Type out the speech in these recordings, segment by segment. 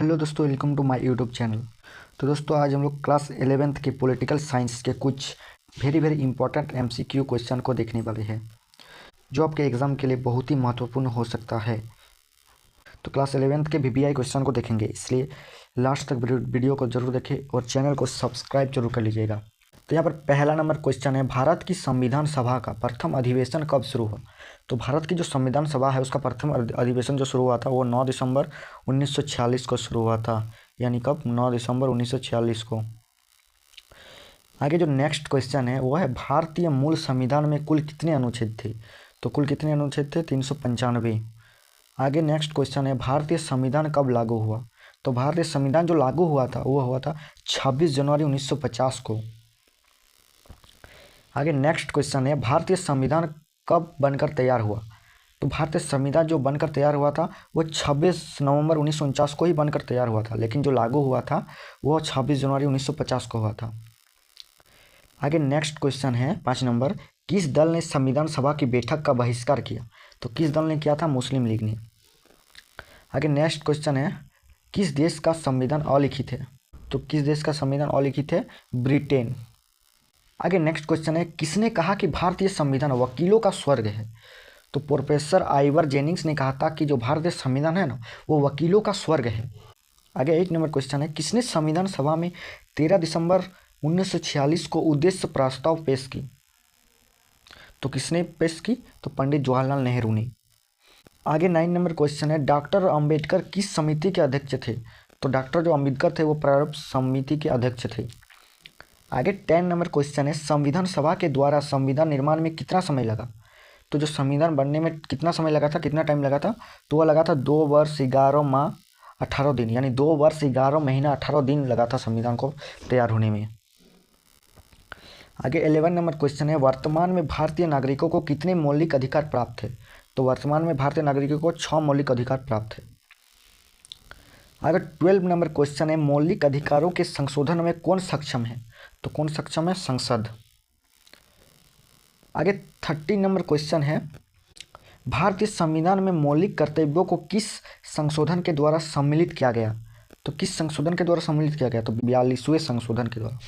Hello दोस्तों, welcome to my YouTube channel. तो दोस्तों, आज हम लोग क्लास 11th के पॉलिटिकल साइंस के कुछ वेरी इंपॉर्टेंट एमसीक्यू क्वेश्चन को देखने वाले हैं, जो आपके एग्ज़ाम के लिए बहुत ही महत्वपूर्ण हो सकता है। तो क्लास 11th के वीवीआई क्वेश्चन को देखेंगे, इसलिए लास्ट तक वीडियो को जरूर देखें और चैनल को सब्सक्राइब जरूर कर लीजिएगा। तो यहाँ पर पहला नंबर क्वेश्चन है, भारत की संविधान सभा का प्रथम अधिवेशन कब शुरू हुआ? तो भारत की जो संविधान सभा है उसका प्रथम अधिवेशन जो शुरू हुआ था वो 9 दिसंबर 1946 को शुरू हुआ था। यानी कब? 9 दिसंबर 1946 को। आगे जो नेक्स्ट क्वेश्चन है वो है, भारतीय मूल संविधान में कुल कितने अनुच्छेद थे? तो कुल कितने अनुच्छेद थे? 395। आगे नेक्स्ट क्वेश्चन है, भारतीय संविधान कब लागू हुआ? तो भारतीय संविधान जो लागू हुआ था वो हुआ था 26 जनवरी 1950 को। आगे नेक्स्ट क्वेश्चन है, भारतीय संविधान कब बनकर तैयार हुआ? तो भारतीय संविधान जो बनकर तैयार हुआ था वो 26 नवंबर 1949 को ही बनकर तैयार हुआ था, लेकिन जो लागू हुआ था वो 26 जनवरी 1950 को हुआ था। आगे नेक्स्ट क्वेश्चन है 5 नंबर, किस दल ने संविधान सभा की बैठक का बहिष्कार किया? तो किस दल ने किया था? मुस्लिम लीग ने। आगे नेक्स्ट क्वेश्चन है, किस देश का संविधान अलिखित है? तो किस देश का संविधान अलिखित है? ब्रिटेन। आगे नेक्स्ट क्वेश्चन है, किसने कहा कि भारतीय संविधान वकीलों का स्वर्ग है? तो प्रोफेसर आइवर जेनिंग्स ने कहा था कि जो भारतीय संविधान है ना वो वकीलों का स्वर्ग है। आगे 8 नंबर क्वेश्चन है, किसने संविधान सभा में 13 दिसंबर 1946 को उद्देश्य प्रस्ताव पेश की? तो किसने पेश की? तो पंडित जवाहरलाल नेहरू ने। आगे 9 नंबर क्वेश्चन है, डॉक्टर अंबेडकर किस समिति के अध्यक्ष थे? तो डॉक्टर जो अंबेडकर थे वो प्रारूप समिति के अध्यक्ष थे। आगे 10 नंबर क्वेश्चन है, संविधान सभा के द्वारा संविधान निर्माण में कितना समय लगा? तो जो संविधान बनने में कितना समय लगा था, कितना टाइम लगा था? तो वह लगा था 2 वर्ष 11 माह 18 दिन, यानी 2 वर्ष 11 महीना 18 दिन लगा था संविधान को तैयार होने में। आगे 11 नंबर क्वेश्चन है, वर्तमान में भारतीय नागरिकों को कितने मौलिक अधिकार प्राप्त है? तो वर्तमान में भारतीय नागरिकों को 6 मौलिक अधिकार प्राप्त है। आगे 12 नंबर क्वेश्चन है, मौलिक अधिकारों के संशोधन में कौन सक्षम है? तो कौन सक्षम है? संसद। आगे 13 नंबर क्वेश्चन है, भारतीय संविधान में मौलिक कर्तव्यों को किस संशोधन के द्वारा सम्मिलित किया गया? तो किस संशोधन के द्वारा सम्मिलित किया गया? तो 42वें संशोधन के द्वारा।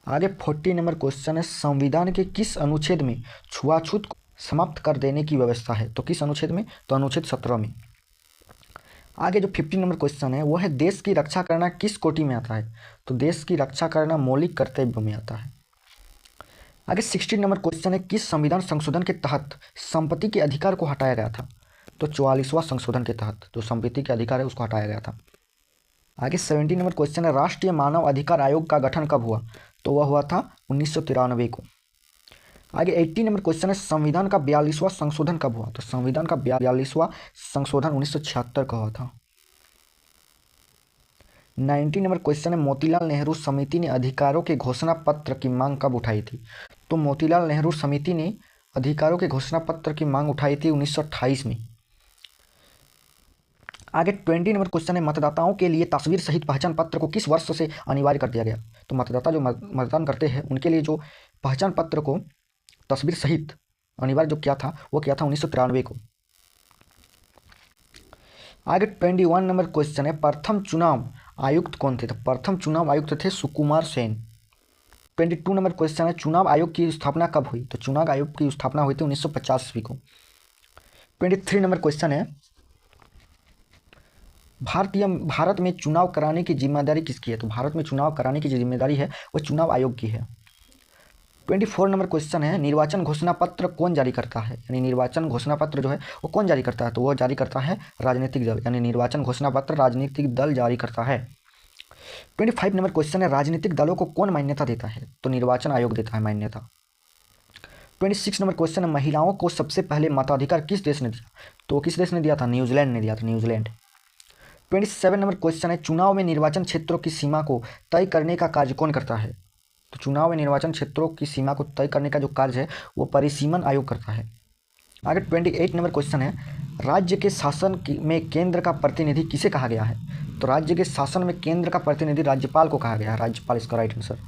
आगे 40 नंबर क्वेश्चन है, संविधान के किस अनुच्छेद में छुआछूत को समाप्त कर देने की व्यवस्था है? तो किस अनुच्छेद में? तो अनुच्छेद 17 में। आगे जो 50 नंबर क्वेश्चन है वो है, देश की रक्षा करना किस कोटि में आता है? तो देश की रक्षा करना मौलिक कर्तव्य में आता है। आगे 16 नंबर क्वेश्चन है, किस संविधान संशोधन के तहत संपत्ति के अधिकार को हटाया गया था? तो 44वां संशोधन के तहत जो संपत्ति के अधिकार है उसको हटाया गया था। आगे 17 नंबर क्वेश्चन है, राष्ट्रीय मानव अधिकार आयोग का गठन कब हुआ? तो वह हुआ था 1993 को। आगे 18 नंबर क्वेश्चन है, संविधान का 42वां संशोधन कब हुआ? तो संविधान का 42वां संशोधन 1976 का हुआ था। 19 नंबर क्वेश्चन है, मोतीलाल नेहरू समिति ने अधिकारों के घोषणा पत्र की मांग कब उठाई थी? तो मोतीलाल नेहरू समिति ने अधिकारों के घोषणा पत्र की मांग उठाई थी 1928 में। आगे 20 नंबर क्वेश्चन है, मतदाताओं के लिए तस्वीर सहित पहचान पत्र को किस वर्ष से अनिवार्य कर दिया गया? तो मतदाता जो मतदान करते हैं उनके लिए जो पहचान पत्र को तस्वीर सहित अनिवार्य जो किया था वो किया था 1993 को। आगे 21 नंबर क्वेश्चन है, प्रथम चुनाव आयुक्त कौन थे? तो प्रथम चुनाव आयुक्त थे सुकुमार सेन। 22 नंबर क्वेश्चन है, चुनाव आयोग की स्थापना कब हुई? तो चुनाव आयोग की स्थापना हुई थी 1950 ईस्वी को। 23 नंबर क्वेश्चन है, भारत में चुनाव कराने की जिम्मेदारी किसकी है? तो भारत में चुनाव कराने की जो जिम्मेदारी है वो चुनाव आयोग की है। 24 नंबर क्वेश्चन है, निर्वाचन घोषणा पत्र कौन जारी करता है? यानी निर्वाचन घोषणा पत्र जो है वो कौन जारी करता है? तो वो जारी करता है राजनीतिक दल, यानी निर्वाचन घोषणा पत्र राजनीतिक दल जारी करता है। 25 नंबर क्वेश्चन है, राजनीतिक दलों को कौन मान्यता देता है? तो निर्वाचन आयोग देता है मान्यता। 26 नंबर क्वेश्चन है, महिलाओं को सबसे पहले मताधिकार किस देश ने दिया? तो किस देश ने दिया था? न्यूजीलैंड ने दिया था, न्यूजीलैंड। 27 नंबर क्वेश्चन है, चुनाव में निर्वाचन क्षेत्रों की सीमा को तय करने का कार्य कौन करता है? तो चुनाव में निर्वाचन क्षेत्रों की सीमा को तय करने का जो कार्य है वो परिसीमन आयोग करता है। आगे 28 नंबर क्वेश्चन है, राज्य के शासन में केंद्र का प्रतिनिधि किसे कहा गया है? तो राज्य के शासन में केंद्र का प्रतिनिधि राज्यपाल को कहा गया है, राज्यपाल इसका राइट आंसर।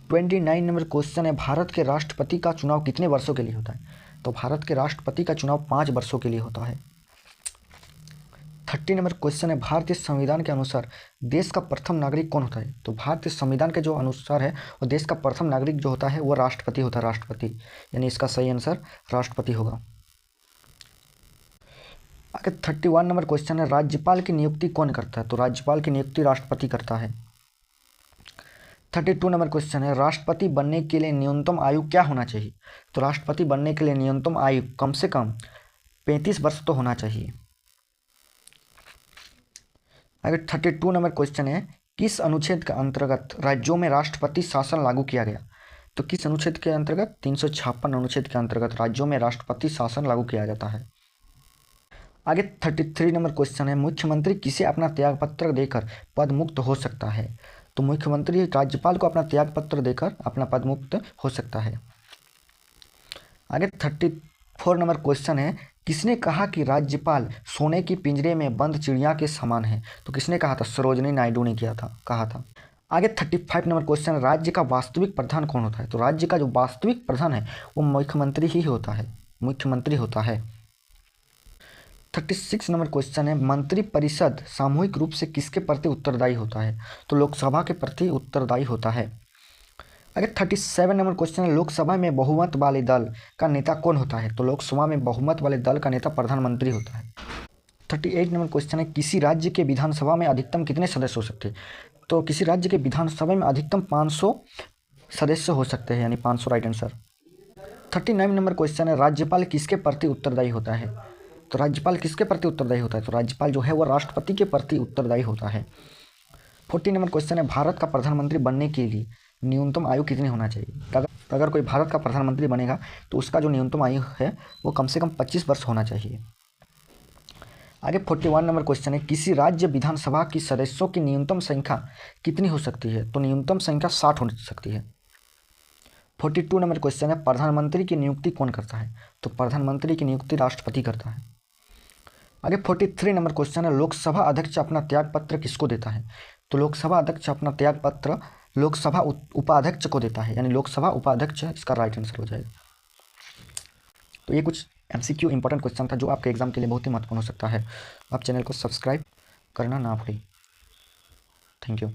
29 नंबर क्वेश्चन है, भारत के राष्ट्रपति का चुनाव कितने वर्षों के लिए होता है? तो भारत के राष्ट्रपति का चुनाव 5 वर्षों के लिए होता है। 30 नंबर क्वेश्चन है, भारतीय संविधान के अनुसार देश का प्रथम नागरिक कौन होता है? तो भारतीय संविधान के जो अनुसार है वो देश का प्रथम नागरिक जो होता है वो राष्ट्रपति होता है, राष्ट्रपति, यानी इसका सही आंसर राष्ट्रपति होगा। आगे 31 नंबर क्वेश्चन है, राज्यपाल की नियुक्ति कौन करता है? तो राज्यपाल की नियुक्ति राष्ट्रपति करता है। 32 नंबर क्वेश्चन है, राष्ट्रपति बनने के लिए न्यूनतम आयु क्या होना चाहिए? तो राष्ट्रपति बनने के लिए न्यूनतम आयु कम से कम 35 वर्ष तो होना चाहिए। आगे 32 नंबर क्वेश्चन है, किस अनुच्छेद के अंतर्गत राज्यों में राष्ट्रपति शासन लागू किया गया? तो किस अनुच्छेद के अंतर्गत? 356 अनुच्छेद के अंतर्गत राज्यों में राष्ट्रपति शासन लागू किया जाता है। आगे 33 नंबर क्वेश्चन है, मुख्यमंत्री किसे अपना त्यागपत्र देकर पद मुक्त हो सकता है? तो मुख्यमंत्री राज्यपाल को अपना त्यागपत्र देकर अपना पद मुक्त हो सकता है। आगे 34 नंबर क्वेश्चन है, किसने कहा कि राज्यपाल सोने की पिंजरे में बंद चिड़िया के समान है? तो किसने कहा था? सरोजिनी नायडू ने कहा था। आगे 35 नंबर क्वेश्चन, राज्य का वास्तविक प्रधान कौन होता है? तो राज्य का जो वास्तविक प्रधान है वो मुख्यमंत्री ही होता है, मुख्यमंत्री होता है। 36 नंबर क्वेश्चन है, मंत्रिपरिषद सामूहिक रूप से किसके प्रति उत्तरदायी होता है? तो लोकसभा के प्रति उत्तरदायी होता है। आगे 37 नंबर क्वेश्चन है, लोकसभा में बहुमत वाले दल का नेता कौन होता है? तो लोकसभा में बहुमत वाले दल का नेता प्रधानमंत्री होता है। 38 नंबर क्वेश्चन है, किसी राज्य के विधानसभा में अधिकतम कितने सदस्य हो सकते हैं? तो किसी राज्य के विधानसभा में अधिकतम 500 सदस्य हो सकते हैं, यानी 500 राइट आंसर। 39 नंबर क्वेश्चन है, राज्यपाल किसके प्रति उत्तरदायी होता है? तो राज्यपाल किसके प्रति उत्तरदायी होता है? तो राज्यपाल जो है वो राष्ट्रपति के प्रति उत्तरदायी होता है। 40 नंबर क्वेश्चन है, भारत का प्रधानमंत्री बनने के लिए न्यूनतम आयु कितनी होना चाहिए? अगर कोई भारत का प्रधानमंत्री बनेगा तो उसका जो न्यूनतम आयु है वो कम से कम 25 वर्ष होना चाहिए। आगे 41 नंबर क्वेश्चन है, किसी राज्य विधानसभा की सदस्यों की न्यूनतम संख्या कितनी हो सकती है? तो न्यूनतम संख्या 60 हो सकती है। 42 नंबर क्वेश्चन है, प्रधानमंत्री की नियुक्ति कौन करता है? तो प्रधानमंत्री की नियुक्ति राष्ट्रपति करता है। आगे 43 नंबर क्वेश्चन है, लोकसभा अध्यक्ष अपना त्यागपत्र किसको देता है? तो लोकसभा अध्यक्ष अपना त्यागपत्र लोकसभा उपाध्यक्ष को देता है, यानी लोकसभा उपाध्यक्ष इसका राइट आंसर हो जाएगा। तो ये कुछ MCQ इंपॉर्टेंट क्वेश्चन था जो आपके एग्जाम के लिए बहुत ही महत्वपूर्ण हो सकता है। आप चैनल को सब्सक्राइब करना ना भूलें। Thank you.